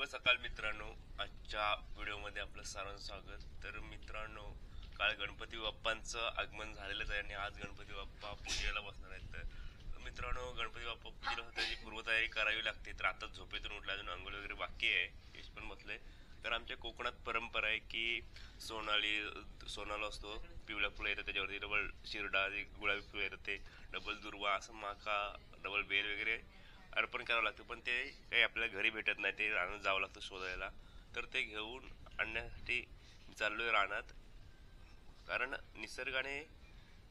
सकाळ मित्रांनो, आजच्या व्हिडिओमध्ये आपलं सर्वांचं स्वागत। तर मित्रांनो, काल गणपती बाप्पांचं आगमन झालेलंच आहे आणि आज गणपती बाप्पा पूजेला बसणार आहेत। तर मित्रांनो, गणपती बाप्पा पूजेला त्याची पूर्वतयारी करावी लागते। तर आता झोपेतून उठला, अजून अंघोळ वगैरे बाकी आहे, यश पण बसले। तर आमच्या कोकणात परंपरा आहे की सोनाला असतो, पिवळा फुलं येतं त्याच्यावरती, डबल शिरडा, गुलाबी फुलं येतं ते, डबल दुर्वा, असं माका, डबल बेल वगैरे अर्पण करावं लागतं। पण ते काही आपल्याला घरी भेटत नाही, ते रानात जावं लागतं शोधायला। तर ते घेऊन आणण्यासाठी चाललोय रानात, कारण निसर्गाने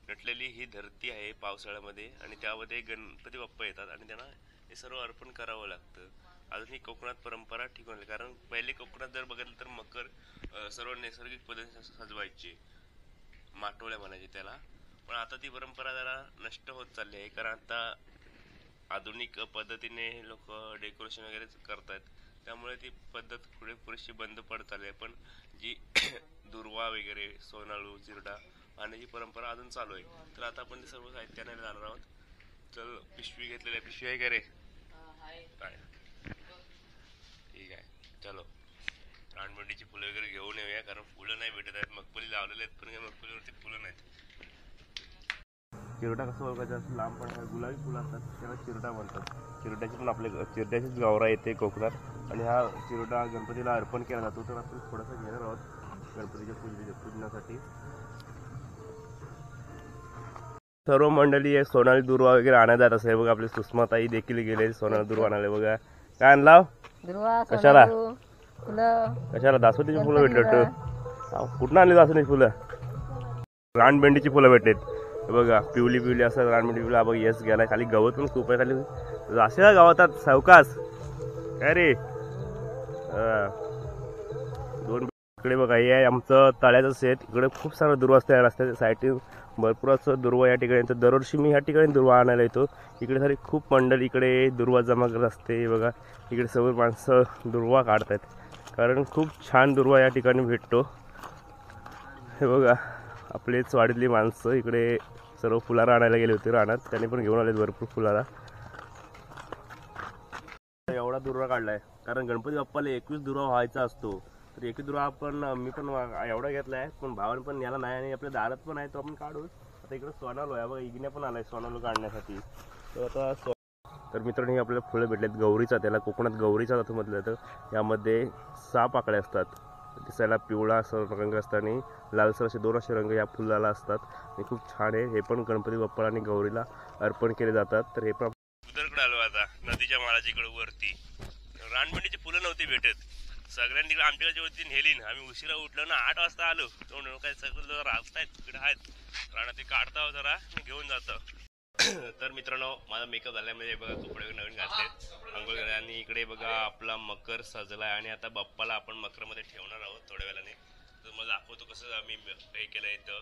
नटलेली ही धरती आहे पावसाळ्यामध्ये, आणि त्यामध्ये गणपती बाप्पा येतात आणि त्यांना हे सर्व अर्पण करावं लागतं। अजून ही कोकणात परंपरा टिकून आहे, कारण पहिले कोकणात जर बघितलं तर मकर सर्व नैसर्गिक पद्धतीने सजवायचे, माटोळ्या म्हणायचे त्याला। पण आता ती परंपरा जरा नष्ट होत चालली आहे, कारण आता आधुनिक पद्धतीने लोक डेकोरेशन वगैरे करतात, त्यामुळे ती पद्धत पुरेशी बंद पडत आली आहे। पण जी दुर्वा वगैरे, सोनाळू, चिरडा आणण्याची परंपरा अजून चालू आहे। तर आता आपण ते सर्व साहित्याने जाणार आहोत। चल, पिशवी घेतलेली आहे, पिशवी आहे का रे? काय ठीक आहे, चलो रानबंडीची फुलं वगैरे घेऊन येऊया, कारण फुलं नाही भेटत आहेत। मगपली लावलेले आहेत, पण मगपलीवरती फुलं नाहीत। चिरडा कसं ओळखायचं, असं लांब पण आहे, गुलाबी फुलं असतात त्याला चिरडा म्हणतात। चिरड्याची पण आपल्या चिरड्याचीच गावरा येते कोकणात, आणि हा चिरडा गणपतीला अर्पण केला जातो। तर आपण थोडासा घेणार आहोत गणपतीच्या पूजनासाठी। सर्व मंडळी सोनाली दुर्वा वगैरे आणायला जात असे बघा, आपली सुषमाताई देखील गेले सोनाली दुर्वा आणायला बघा। काय आणला? कशाला कशाला? दासवतीची फुलं भेटले, कुठून आणली दासवतीची फुलं? रानबेंडीची फुलं भेटलेत बघा, पिवली पिवली असं रानबेंडी फुलं। बघ, यस गेलाय, खाली गवत पण खूप आहे, खाली असे गावातात सावकाश काय रे। दोन इकडे बघा, हे आहे आमचं तळ्याचं शेत, इकडे खूप सारं दुर्वा असते रस्त्याच्या साईडने, भरपूर असं दुर्वा या ठिकाणी। दरवर्षी मी ह्या ठिकाणी दुर्वा आणायला येतो, इकडे सारी खूप मंडळ इकडे दुर्वा जमा करत असते बघा। इकडे सर्व माणसं दुर्वा काढतात, कारण खूप छान दुर्वा या ठिकाणी भेटतो। हे बघा, आपलेच वाडीतली माणसं इकडे सर्व फुलारा आणायला गेले होते रानात, त्यांनी पण घेऊन आले भरपूर फुलारा। एवढा दुर्वा काढलाय, कारण गणपती बाप्पाला 21 दुर्वा व्हायचा असतो। तर 21 दुर्वा आपण मी पण एवढा घेतलाय, पण भावाने पण याला नाही, आणि आपल्या दारात पण आहे तो आपण काढू। आता इकडे सोनालो आहे बघा, इग्न्या पण आलाय सोनालो काढण्यासाठी। तर आता मित्रांनो, हे आपल्याला फुलं भेटलेत गौरीचा, त्याला कोकणात गौरीचा जातो म्हटलं जातं। यामध्ये 6 पाकळ्या असतात, दिसायला पिवळा असं रंग असतात आणि लालसर असे 2 असे रंग या फुलाला असतात, आणि खूप छान आहे। हे पण गणपती बाप्पाला आणि गौरीला अर्पण केले जातात। तर हे पण उदरकडे आलो आता, नदीच्या माळाच्या इकडे वरती। रानबंडीची फुलं नव्हती भेटत, सगळ्यांनी तिकडे आमच्याकडे वरती नेली। आम्ही उशिरा उठलो ना, 8 वाजता आलो, तो काय सगळं रास्ता आहेत तिकडे आहेत रानात, ते काढता जरा घेऊन जातो। तर मित्रांनो, माझा मेकअप झालाय, म्हणजे बघा कपडे नवीन घातलेत, अंघोळ केला, आणि इकडे बघा आपला मकर सजलाय, आणि आता बाप्पाला आपण मकरमध्ये ठेवणार आहोत थोड्या वेळाने। तर मला दाखवतो कसं आम्ही हे केलं, इथं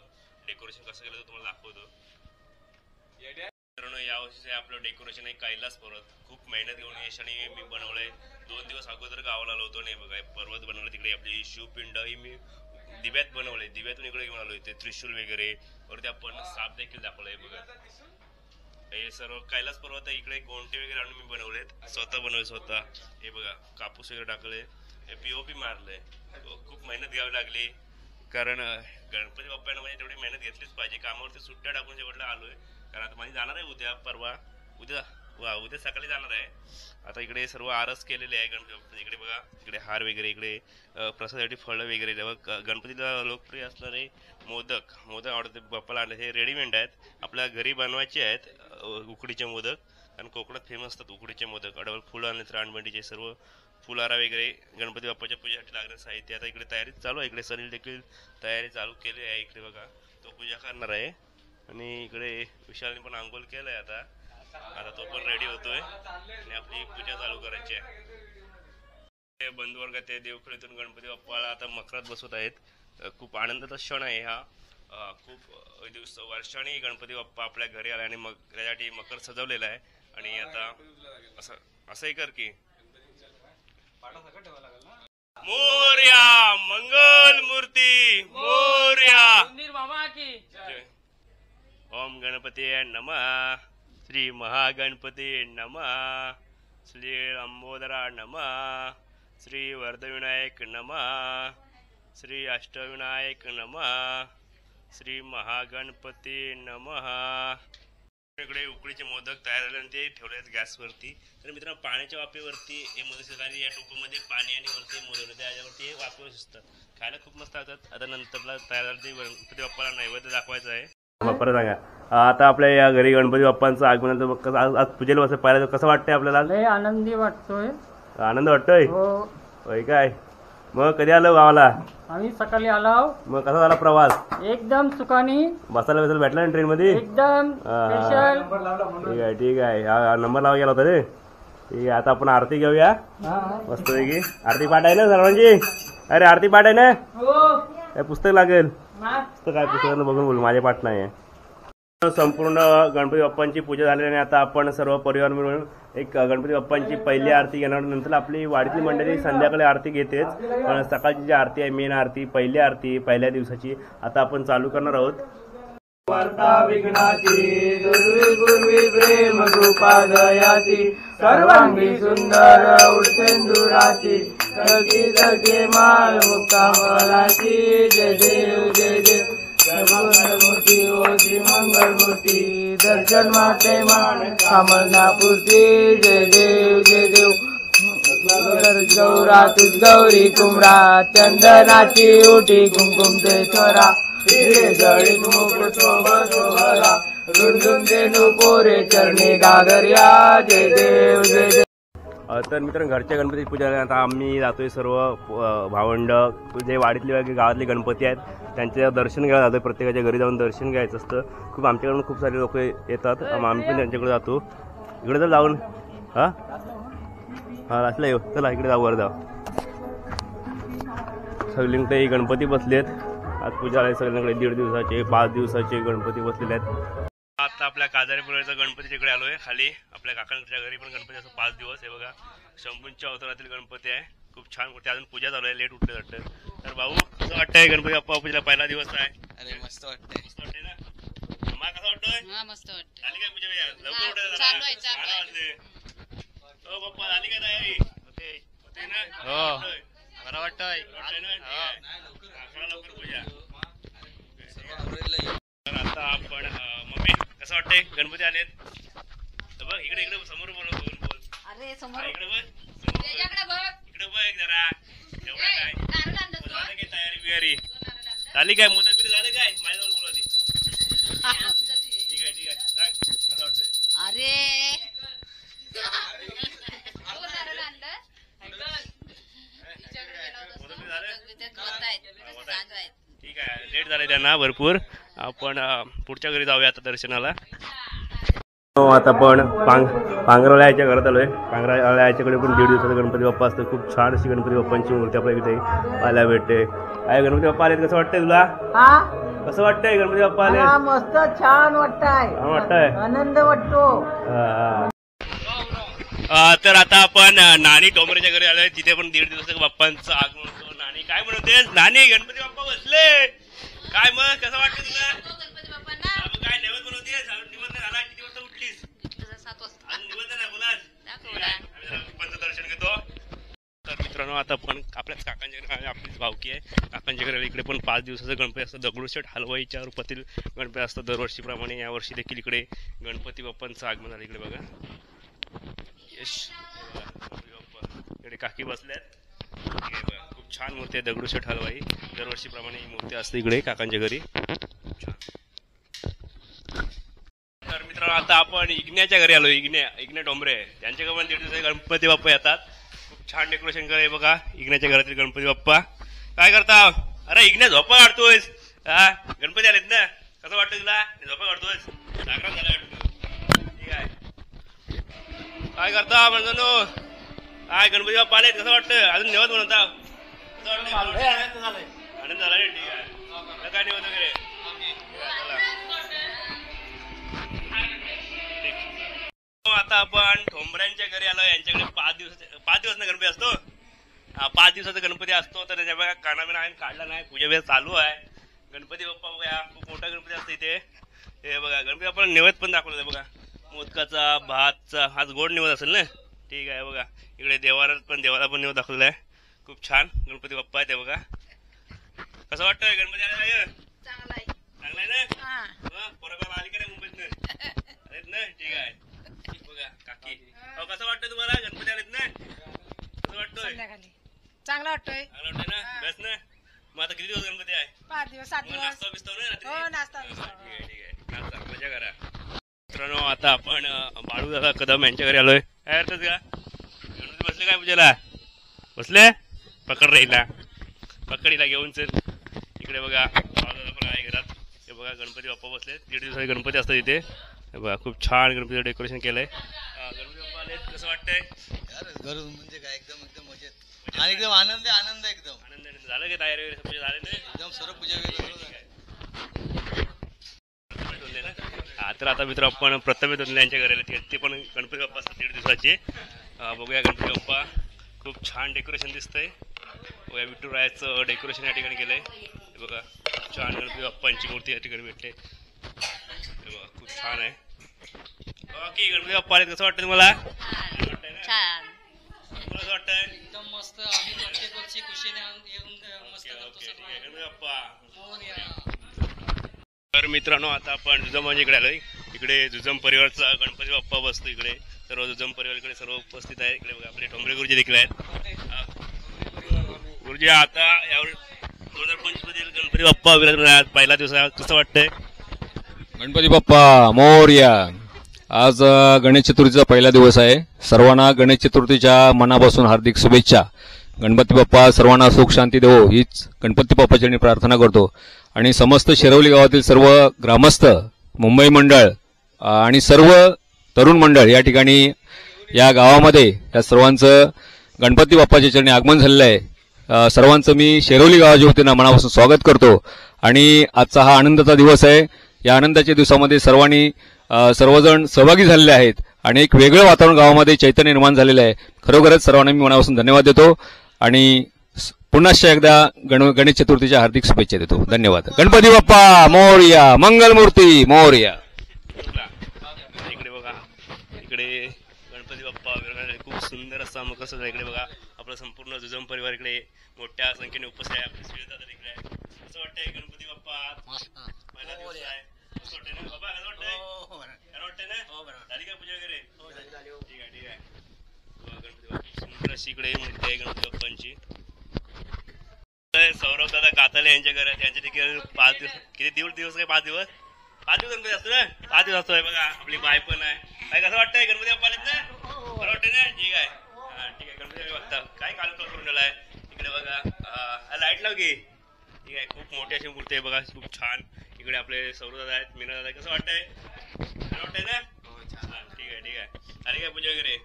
डेकोरेशन कसं केलं तुम्हाला दाखवतो। मित्रांनो, यावर्षी आपलं डेकोरेशन आहे कैलास पर्वत, खूप मेहनत घेऊन यशाने मी बनवलंय। 2 दिवस अगोदर गावाला आलो होतो, नाही बघा पर्वत बनवलं, तिकडे आपली शिवपिंड ही मी दिव्यात बनवले, दिव्यातून इकडे घेऊन आलो। इथे त्रिशूल वगैरे, वरती आपण साप देखील दाखवलाय बघा। हे सर्व कैलास पर्वत आहे, इकडे गोंटे वगैरे आणून मी बनवलेत, स्वतः बनवले स्वतः। हे बघा, कापूस वगैरे टाकले, हे पीओपी मारलंय, खूप मेहनत घ्यावी लागली, कारण गणपती बाप्पांना म्हणजे तेवढी मेहनत घेतलीच पाहिजे। कामावरती सुट्ट्या टाकून शेवटला आलोय, कारण आता माझी जाणार आहे उद्या उद्या सकाळी जाणार आहे। आता इकडे सर्व आरस केलेले आहे गणपती, इकडे बघा, इकडे हार वगैरे, इकडे प्रसादासाठी फळं वगैरे। गणपतीला लोकप्रिय असणारे मोदक आवडते बाप्पाला आणले, हे रेडीमेड आहेत, आपल्या घरी बनवायचे आहेत उकडीचे मोदक, आणि कोकणात फेमस असतात उकडीचे मोदक। अडवल फुलं आणि रानबंडीचे सर्व फुलारा वगैरे गणपती बाप्पाच्या पूजेसाठी लागणारे साहित्य। आता इकडे तयारी चालू आहे, इकडे सनील देखील तयारी चालू केली आहे। इकडे बघा, तो पूजा करणार आहे, आणि इकडे विशालने पण आंघोळ केलंय, आता तो पण रेडी होतोय, आणि आपली पूजा चालू करायची आहे। बंधुवर्ग ते देवखळीतून गणपती बाप्पाला आता मकरात बसवत आहेत, खूप आनंदाचा क्षण आहे हा। खूप दिवस वर्षांनी गणपती बाप्पा आपल्या घरी आला, आणि मग त्यासाठी मकर सजवलेला आहे। आणि आता असंही कर की मोरया मंगल मूर्ती मोरया, ओम गणपती नमः, श्री महागणपती नमः, श्री लंबोदरा नमः, श्री वरदविनायक नमः, श्री अष्टविनायक नमः, श्री महागणपती नमः। इकडे उकडीचे मोदक तयार झाले आणि ते ठेवले आहेत गॅसवरती। तर मित्रांनो पाण्याच्या वाफेवरती हे मोदक सकाळी या टोपामध्ये पाणी आणि वरती मोदक त्याच्यावरती हे वाफेवर शिजतात, खायला खूप मस्त लागतात। आता नंतरला तयार झालं ते गणपती बाप्पाला नैवेद्य दाखवायचं आहे। परत सांगा, आता आपल्या या घरी गणपती बाप्पांचं आगमनाचं कसं आज पूजेला बस पाहिलं कसं वाटतंय आपल्याला? लय आनंदी वाटतोय। आनंद वाटतोय हो होय काय? मग कधी आलो गावाला? आम्ही सकाळी आलो। मग कसा झाला प्रवास? एकदम सुखानी बसायला भेटला ना ट्रेन मध्ये? एकदम स्पेशल। ठीक आहे ठीक आहे, हा नंबर लावा गेला होता रे। ठीक आहे, आता आपण आरती घेऊया मस्त पैकी। आरती पाठ आहे ना सर्वांची? अरे आरती पाठ आहे ना? काय पुस्तक लागेल? पुस्तक काय पुस्तकानं बघून बोलू, माझे पाठ नाही आहे। संपूर्ण गणपती बाप्पांची पूजा झाली आणि आता आपण सर्व परिवार मिळून एक गणपती बाप्पांची पहिली आरती घेणार। नंतर आपली वाडीतली मंडळी संध्याकाळी आरती घेतेच, पण सकाळची जी आरती आहे मेन आरती पहिली आरती पहिल्या दिवसाची आता आपण चालू करणार आहोत। वार्ता विघ्नाची दुर्वी प्रेम कृपा दयाची सर्वांगी सुंदर उठेंदुराची सखी सखे माल मुक्तामलाची जय देव जय देव मंगलमूर्ती ओजी मंगलमूर्ती दर्शन माते मान कामना पूर्ती जय देव जय देव गौरा तुझ गौरी कुमरा चंदनाची उठी कुमकुम ते स्वरा हिरे जळीत मुकुट शोभरा रुंदुन देनु पोरे चरणी गागर्या जय देव जय देव। तर मित्रांनो घरच्या गणपती पूजा आता आम्ही जातोय सर्व भावंड जे वाडीतले गावातले गणपती आहेत त्यांचे दर्शन घ्यायला जातोय। प्रत्येकाच्या घरी जाऊन दर्शन घ्यायचं असतं। खूप आमच्याकडून खूप सारे लोक येतात, आम्ही पण त्यांच्याकडे जातो। इकडे तर जाऊन हां हां असलं येऊ, चला इकडे जाऊ, वर जाऊ। सगळीकडे गणपती बसलेत, आज पूजा आहे सगळ्यांकडे 1.5 दिवसाचे 5 दिवसाचे गणपती बसलेले आहेत। आता आपल्या काजारीपुराचा गणपती इकडे आलोय खाली, आपल्या काकांच्या घरी पण गणपती असं 5 दिवस हे बघा शंभूंच्या अवतारातील गणपती आहे। खूप छान मूर्ती, अजून पूजा चालू आहे, लेट उठले वाटतं। तर भाऊ कसं वाटतंय गणपती बाप्पा पूजेला पहिला दिवस आहे? अरे मस्त वाटतंय, मस्त वाटतंय ना? मला कसं वाटतंय? मस्त वाटतंय। झाली काय पूजा? लवकर उठायला चालू आहे, चालू आहे। हो बाप्पा झाली काय तयारी? होते ना? हो बरं वाटतंय अकरा लवकर पूजा। तर आता आपण मम्मी कसं वाटतंय गणपती आलेत? तर बघ इकडे इकडे समोर बोल बोल। अरे समोर इकडे बघ त्याच्याकडे बघ, इकडे बघ जरा। एवढं काय नारळ आणलं तू? झालं काय तयारी बियारी झाली काय? मोदक बिदक झाले काय? माझ्याजवळ बोला ती। ठीक आहे ठीक आहे, सांग कसं वाटतंय? अरे हो नारळ आणलं मोदक बिदक झाले? चालू आहे। ठीक आहे, लेट झालंय त्यांना भरपूर। आपण पुढच्या घरी जाऊया आता दर्शनाला। आता आपण पांगरवाला याच्या घरात आलोय। पांगरवाला याच्याकडे पण 1.5 दिवसाचा गणपती बाप्पा असतो। खूप छान अशी गणपती बाप्पांची मूर्ती आपल्या इथे पाहायला भेटते। काय गणपती बाप्पा आले कसं वाटतंय तुला? कसं वाटतंय गणपती बाप्पा आले? मस्त छान वाटतंय, आनंद वाटतो। तर आता आपण नानी टोमरेच्या घरी आलोय, तिथे पण 1.5 दिवसाच्या बाप्पांचं आगमन होतं। नानी काय म्हणतेस? नानी गणपती बाप्पा बसले काय? मग कसं वाटतं तुला? गणपती बाप्पांना काय नैवेद्य बनवतेस? निवंदन झाला? किती वाजता उठलीस? 7 वाजता आज निवंदन आहे बोला। बाप्पांचं दर्शन घेतो। तर मित्रांनो आता पण आपल्याच काकांच्या घरी, आपलीच भावकी आहे काकांच्या घरी, इकडे पण 5 दिवसाचं गणपती असतं। दगडूशेठ हलवाईच्या रूपातील गणपती असतं दरवर्षीप्रमाणे। यावर्षी देखील इकडे गणपती बाप्पांचं आगमन झालं। इकडे बघा यश इकडे काकी बसल्यात, खूप छान मूर्ती आहे दगडूशेठ हलवाई। दरवर्षीप्रमाणे ही मूर्ती असते इकडे काकांच्या घरी। तर मित्रांनो आता आपण इग्न्याच्या घरी आलो। इग्न्या डोंबरे त्यांच्याकडे पण 1.5 दिवसाचे गणपती बाप्पा येतात। खूप छान डेकोरेशन करे बघा इग्न्याच्या घरातील गणपती बाप्पा। काय करता? अरे इग्न्या झोपा काढतोयस? हा गणपती आलेत ना, कसं वाटतं तुला? झोपा काढतोयस? जागरण झालं वाटतं। ठीक आहे, काय करता म्हणजे काय गणपती बाप्पा आलेत कसं वाटतं? अजून निवत बनवता? आनंद झाला रे? ठीक आहे, काय निवत वगैरे? आता आपण ठोंबऱ्यांच्या घरी आलो। यांच्याकडे 5 दिवस ना गणपती असतो। 5 दिवसाचा गणपती असतो। तर त्याच्या बघा कानाबिना आम्ही काढला नाही, पूजा बिजा चालू आहे। गणपती बाप्पा बघा खूप मोठा गणपती असतो इथे। हे बघा गणपती बाप्पाला नैवेद्य पण दाखवलं बघा, मोदकाचा भातचा। आज गोड निवद असेल ना? ठीक आहे बघा इकडे देवाला पण नैवेद्य दाखवलेला आहे। खूप छान गणपती बाप्पा आहे ते बघा. कसं वाटतंय गणपती आला? चांगला आहे. चांगला आहे ना? हा. पोरगा आली का नाही मुंबईत आहेत ना? ठीक आहे. बघा काकी कसं वाटतंय तुम्हाला गणपती आलेत ना? कसं वाटतोय? संध्याकाळी चांगला वाटतोय. चांगलं वाटतंय ना? बस ना. मग आता किती दिवस गणपती आहे? 5 दिवस 7 मग दिवस. नाश्ता बिस्ता ना रात्री? हो नाश्ता ठीक आहे ठीक आहे. नाश्ता मजा करा. मित्रांनो आता आपण बाळू दादा कदम यांच्या घरी आलोय. काय करतात का? गणपती बसले काय पूजेला? बसले? पकड राहिला पकडीला घेऊन चल. इकडे बघा बाळू दादा पण आहे घरात. हे बघा गणपती बाप्पा बसले. 1.5 दिवसाचे गणपती असतात इथे. हे बघा खूप छान गणपतीचं डेकोरेशन केलंय. गणपती बाप्पा आले कसं वाटतंय? घरून म्हणजे काय एकदम एकदम मजेत आणि एकदम आनंद एकदम आनंद झालं की तयारी वगैरे पूजा झाले नाही? एकदम सर्व पूजा वगैरे तर आता मित्र आपण प्रथमेश दोनले यांच्या घरी आले. ते पण गणपती बाप्पा असतात 1.5 दिवसाचे. बघूया गणपती बाप्पा खूप छान डेकोरेशन दिसतंय. बघा विठुरायाचं डेकोरेशन या ठिकाणी केलंय. बघा खूप छान गणपती बाप्पांची मूर्ती या ठिकाणी भेटते. बघा खूप छान आहे. ओके गणपती बाप्पा आले कसं वाटतं तुम्हाला? छान. तुम्हाला कसं वाटतंय? एकदम मस्त. आम्ही प्रत्येक वर्षी खुशीने येऊन मस्त ओके करतो ठीक सर्व. आहे गणपती बाप्पा. मोरया. तर मित्रांनो आता आपण जुजम इकडे आलोय. इकडे जुजम परिवारचा गणपती बाप्पा बसतो. इकडे सर्व जुजम परिवार इकडे सर्व उपस्थित आहे. इकडे बघा आपले ठोंबरे गुरुजी देखील आहेत. गुरुजी आता यावर 2025 मध्ये गणपती बाप्पा विराजमान पहिला दिवस आहे. कसं वाटतंय? गणपती बाप्पा मोरया. आज गणेश चतुर्थीचा पहिला दिवस आहे. सर्वांना गणेश चतुर्थीच्या मनापासून हार्दिक शुभेच्छा. गणपती बाप्पा सर्वांना सुख शांती देवो हीच गणपती बाप्पाची प्रार्थना करतो. आणि समस्त शिरवली गावातील सर्व ग्रामस्थ, मुंबई मंडळ आणि सर्व तरुण मंडळ या ठिकाणी या गावामध्ये या सर्वांचं गणपती बाप्पाच्या चरणी आगमन झालेलं आहे. सर्वांचं मी शिरवली गावाच्या वतीनं मनापासून स्वागत करतो. आणि आजचा हा आनंदाचा दिवस आहे. या आनंदाच्या दिवसामध्ये सर्वजण सहभागी झालेले आहेत आणि एक वेगळं वातावरण गावामध्ये चैतन्य निर्माण झालेलं आहे. खरोखरच सर्वांना मी मनापासून धन्यवाद देतो आणि पुन्हा एकदा गणेश चतुर्थीच्या हार्दिक शुभेच्छा देतो. धन्यवाद. गणपती बाप्पा मोरया. मंगलमूर्ती मोरया. इकडे बघा इकडे गणपती बाप्पा खूप सुंदर असा मकर सजला. इकडे बघा आपला संपूर्ण जुजम परिवार इकडे मोठ्या संख्येने उपस्थित आहे. आपले सुविधा तर इकडे आहे. कसं वाटतंय गणपती बाप्पा? पहिला दिवस आहे. कसं वाटतंय ना बाबा? कसं वाटतंय? काय वाटतंय ना? झाली का पूजा वगैरे? ठीक आहे ठीक आहे. गणपती बाप्पा सुंदर अशी इकडे मूर्ती आहे गणपती बाप्पांची. सौरभ दादा कातले यांच्या घरात यांचे देखील 5 दिवस किती दिवस काय 5 दिवस गणपती असतो ना? 5 दिवस असतोय. बघा आपली बाय पण आहे. काय कसं वाटतंय गणपती बाप्पा आलेत ना? बरं वाटतंय ना? ठीक आहे ठीक आहे. गणपती बघता काय कार्यक्रम करून ठेवलाय. इकडे बघा लाईट लाव की. ठीक आहे खूप मोठी अशी मूर्ती आहे बघा खूप छान. इकडे आपले सौरभ दादा आहेत, मीना दादा. कसं वाटतंय? काय वाटतंय ना? ठीक आहे ठीक आहे. आली काय पूजा वगैरे?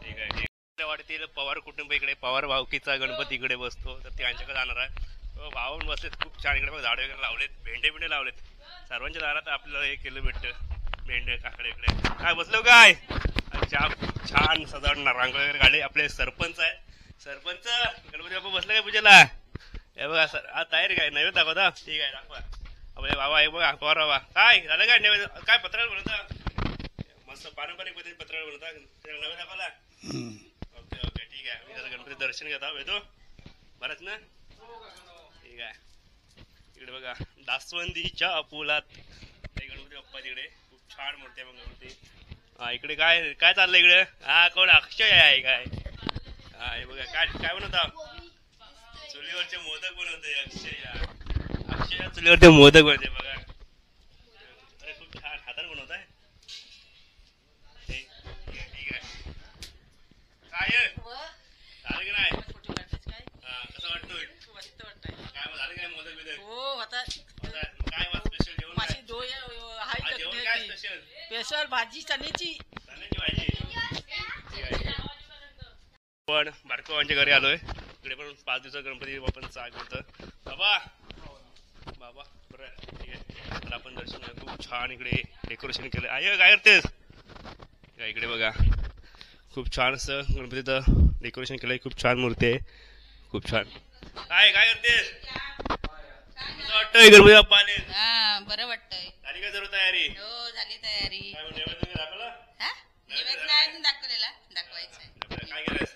ठीक आहे. वाढतील पवार कुटुंब इकडे पवार भावकीचा गणपती इकडे बसतो तर ते यांच्याकडे जाणार आहे. भाव बसलेत खूप छान. इकडे झाडे वगैरे लावलेत. भेंडे लावलेत. सर्वांच्या दारात आपल्याला हे केलं भेटतं. भेंडे काकडे इकडे काय बसलो काय छान सजावट रांगोळी वगैरे काढले. आपले सरपंच आहे. सरपंच गणपती बाप्पा बसले काय पूजेला? हे बघा सर हा तयारी काय नैवेद्य दाखवता? ठीक आहे दाखवा. आपले बाबा आहे बघा पवार बाबा. काय झालं काय नैवेद्य? काय पत्राळ बनवता? मस्त पारंपरिक पद्धतीने पत्राळ बनवता. नैवेद्य दाखवला? ओके ओके ठीक आहे. मी त्याचं गणपती दर्शन घेता येतो बरंच ना? ठीक आहे. इकडे बघा दासवंदीच्या पुलात गणपती बाप्पा तिकडे खूप छान मूर्ती आहे. गणपती हा इकडे काय काय चाललं इकडे? हा कोण अक्षय आहे काय? हा हे बघा काय काय बनवता? चुलीवरचे मोदक बनवते अक्षय चुलीवरचे मोदक बनवते बघा. अरे खूप छान हाताने बनवत आहे. ठीक आहे. काय झालं की नाही? कसं वाटतोय? काय झालं काय मोदक बिदक? काय स्पेशल जेवण? जेवण काय स्पेशल? स्पेशल भाजी चण्याची भाजी. पण बारकोबांच्या घरी आलोय. इकडे पण 5 दिवसात गणपती बाप्पांचं आगमन होतं. बाबा बरं ठीक आहे. तर आपण दर्शन खूप छान इकडे डेकोरेशन केलं. आहे काय करतेस? इकडे बघा खूप छान असं गणपतीचं डेकोरेशन केलंय. खूप छान मूर्ती आहे. खूप छान. काय करतेस? कसं वाटतंय गणपती बाप्पा आले? बरं वाटतंय. झाली का सर्व तयारी? हो झाली तयारी. काय नैवेद्य दाखवला? हा नैवेद्य नाही दाखवलेला दाखवायचंय. काय केलंस?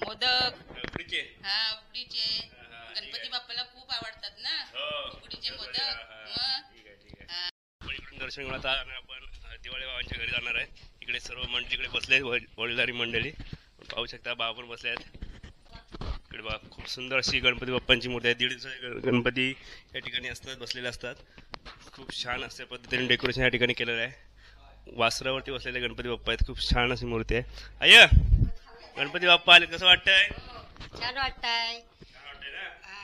मोदक उकडीचे हा उकडीचे गणपती बाप्पाला खूप आवडतात ना हो उकडीचे मोदक मग ठीक आहे ठीक आहे आपण इकडून दर्शन घेऊन आता आपण दिवाळी बाबांच्या घरी जाणार आहे. इकडे सर्व मंडळी इकडे बसले वडीलधारी मंडळी पाहू शकता. बाबा पण बसले आहेत इकडे. बघा खूप सुंदर अशी गणपती बाप्पांची मूर्ती आहे. 1.5 दिवसाचे गणपती या ठिकाणी असतात, बसलेले असतात. खूप छान अशा पद्धतीने डेकोरेशन या ठिकाणी केलेलं आहे. वासरावरती बसलेले गणपती बाप्पा आहेत. खूप छान अशी मूर्ती आहे. अय्या गणपती बाप्पा आले, कसं वाटतंय? छान वाटतंय.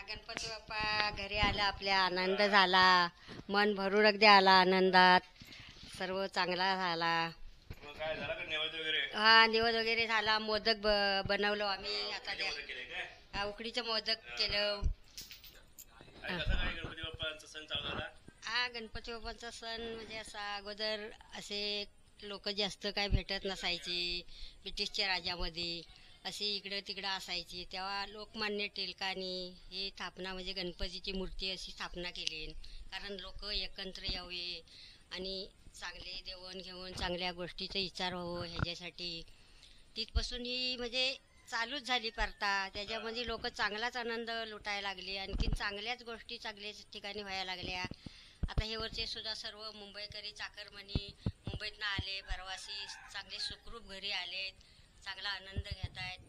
गणपती बाप्पा घरी आला, आपल्या आनंद झाला, मन भरून अगदी आला आनंदात, सर्व चांगला झाला. मग काय झालं का नैवेद्य वगैरे? हा निवद वगैरे झाला. मोदक बनवलो आम्ही आता केले काय? उकडीचं मोदक केलं. आणि कसं काय गणपती बाप्पांचा सण चालू झाला? हा गणपती बाप्पांचा सण म्हणजे असा अगोदर असे लोक जास्त काय भेटत नसायची. ब्रिटिशच्या राज्यामध्ये अशी इकडं तिकडं असायची. तेव्हा लोकमान्य टिळकांनी ही स्थापना म्हणजे गणपतीची मूर्ती अशी स्थापना केली, कारण लोक एकत्र यावे आणि चांगले देवण घेऊन चांगल्या गोष्टीचा विचार व्हावं ह्याच्यासाठी. तिथपासून ही म्हणजे चालूच झाली प्रथा. त्याच्यामध्ये लोक चांगलाच आनंद लुटायला लागले, आणखीन चांगल्याच गोष्टी चांगल्याच ठिकाणी व्हायला लागल्या. आता हे वरचे सुद्धा सर्व मुंबईकरी चाकरमानी मुंबईतनं आले, प्रवासी चांगले सुखरूप घरी आलेत, चांगला आनंद घेत आहेत.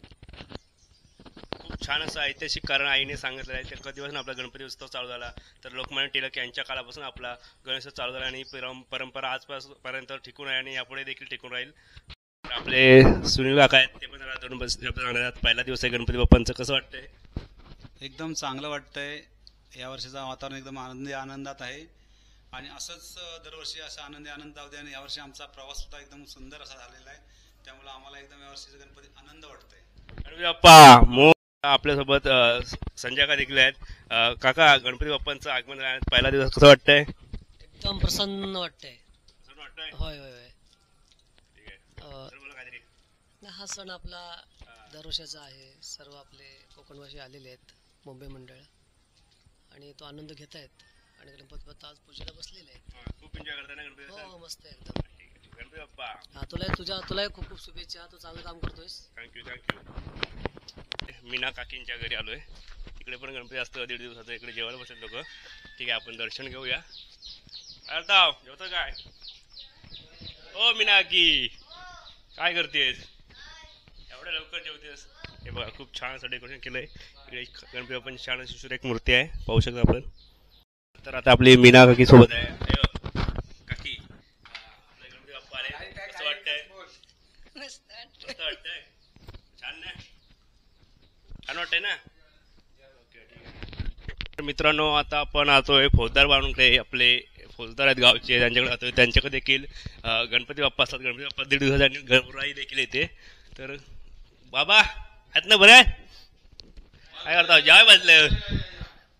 खूप छान असं ऐतिहासिक कारण आईने सांगितलं आहे. कधीपासून आपला गणपती उत्सव चालू झाला तर लोकमान्य टिळक यांच्या काळापासून आपला गणेशोत्सव चालू झाला आणि परंपरा आजपर्यंत टिकून आहे आणि यापुढे देखील टिकून राहील. आपले सुनील काका आहेत, ते पण सांगणार. पहिला दिवस आहे गणपती बाप्पांचं, कसं वाटतंय? एकदम चांगलं वाटतंय. यावर्षीचं वातावरण एकदम आनंदात आहे आणि असंच दरवर्षी असं आनंद जाऊ दे. आणि यावर्षी आमचा प्रवास सुद्धा एकदम सुंदर असा झालेला आहे, त्यामुळे आम्हाला एकदम यावर्षीचा गणपती आनंद वाटतोय. गणपती बाप्पा आपल्यासोबत संजय काका देखील आहेत. काका गणपती बाप्पांचं आगमन झालं, पहिला दिवस कसं वाटतंय? एकदम प्रसन्न वाटतंय. वाटतंय होय होय होय. ठीक आहे. तर बोला काहीतरी. हा सण आपला दरवर्षाचा आहे. सर्व आपले कोकणवासी आलेले आहेत, मुंबई मंडळ, आणि तो आनंद घेत आहेत. आणि गणपती बाप्पा आज पूजेला बसलेले आहेत. खूप एन्जॉय करताय ना गणपती? हो मस्त आहे एकदम. गणपती बाप्पा हा तुलाही खूप खूप शुभेच्छा. तू चांगलं काम करतोयस. थँक्यू. मीना काकींच्या घरी आलोय. तिकडे पण गणपती असतं 1.5 दिवसाचं. इकडे जेवायला बसले लोक. ठीक आहे, आपण दर्शन घेऊया. अर्ताव जेवतो काय? ओ मीना काकी काय करतेस? एवढ्या लवकर जेवतेस? हे बघा खूप छान असं डेकोरेशन केलंय. इकडे गणपती बाप्पांची छान अशी सुरेख मूर्ती आहे, पाहू शकता आपण. तर आता आपली मीना काकी सोबत आहे. काकी आपले गणपती बाप्पा आले, कसं वाटतंय? मस्त मस्त वाटतंय. छान ना? छान वाटतंय ना? तर मित्रांनो आता आपण आतोय फौजदार बांधूनकडे. आपले फौजदार आहेत गावचे, त्यांच्याकडे आतोय. त्यांच्याकडे देखील गणपती बाप्पा असतात. गणपती बाप्पा 1.5 दिवसांनी गौराई देखील येते. तर बाबा आहेत ना? बरं काय करता? जाय बसलं.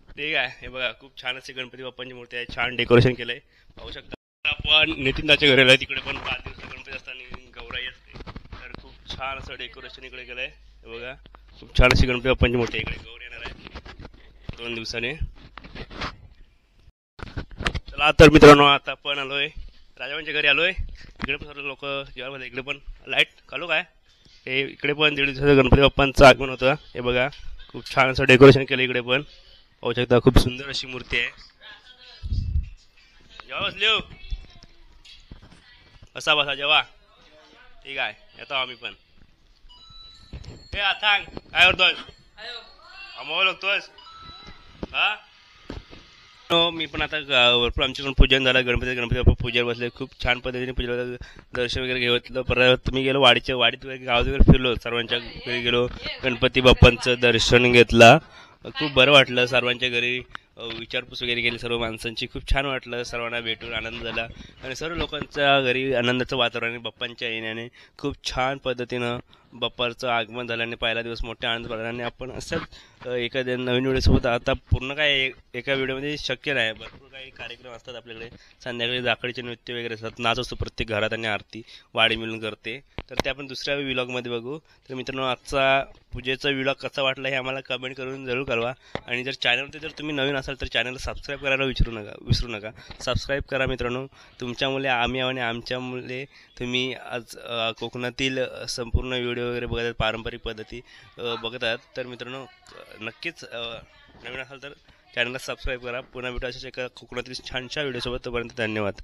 ठीक आहे. हे बघा खूप छान अशी गणपती बाप्पांची मूर्ती आहे, छान डेकोरेशन केलंय, पाहू शकता. आपण नितीनदाच्या घरी आलोय. तिकडे पण 5 दिवस गणपती असताना गौराई असते. तर खूप छान असं डेकोरेशन इकडे केलंय. हे बघा खूप छान अशी गणपती बाप्पांची मूर्ती इकडे गौर येणार आहे 2 दिवसाने. चला तर मित्रांनो आता आपण आलोय राजाबाईंच्या घरी आलोय. इकडे पण सर्व लोक जेवायला. इकडे पण लाईट घालू काय? हे इकडे पण 1.5 दिवसाचं गणपती बाप्पांचं आगमन होतं. हे बघा खूप छान असं डेकोरेशन केलं. इकडे पण पाहू शकता, खूप सुंदर अशी मूर्ती आहे. जेव्हा बसले हो, बसा जेव्हा. ठीक आहे, येतो आम्ही पण. हे आता काय करतोय? मोबाईल बघतोयस? हा मी पण आता भरपूर आमच्याकडून पूजन झालं. गणपती बाप्पा पूजेला बसले. खूप छान पद्धतीने पूजेला दर्शन वगैरे घेतलं. परत मी गेलो वाडीत वगैरे गावात वगैरे फिरलो. सर्वांच्या घरी गेलो, गणपती बाप्पांचं दर्शन घेतलं. खूप बरं वाटलं. सर्वांच्या घरी विचारपूस वगैरे केली सर्व माणसांची. खूप छान वाटलं, सर्वांना भेटून आनंद झाला. आणि सर्व लोकांच्या घरी आनंदाचं वातावरण आहे. बाप्पांच्या येण्याने खूप छान पद्धतीनं बाप्पाचं आगमन झाल्याने पहिला दिवस मोठ्या आनंद पडला. आणि आपण असंच एखाद्या नवीन व्हिडिओसोबत, आता पूर्ण काय एका व्हिडिओमध्ये शक्य नाही, भरपूर काही कार्यक्रम असतात आपल्याकडे. संध्याकाळी जाकडीचे नृत्य वगैरे असतात, नाच असतो प्रत्येक घरात आणि आरती वाडी मिळून करते. तर ते आपण दुसऱ्या व्लॉगमध्ये बघू. तर मित्रांनो आजचा पूजेचा व्लॉग कसा वाटला हे आम्हाला कमेंट करून जरूर कळवा. आणि जर चॅनलवरती जर तुम्ही नवीन असाल तर चॅनलला सबस्क्राईब करायला विसरू नका. सबस्क्राईब करा मित्रांनो. तुमच्यामुळे आम्ही आणि आमच्यामुळे तुम्ही आज कोकणातील संपूर्ण व्हिडिओ वगैरे बघत आहेत, पारंपरिक पद्धती बघत आहात, तर मित्रांनो नक्कीच नवीन असाल तर चॅनलला सबस्क्राईब करा. पुन्हा भेटू अशाच एका कोकणातील छानशा व्हिडिओसोबत. तोपर्यंत धन्यवाद.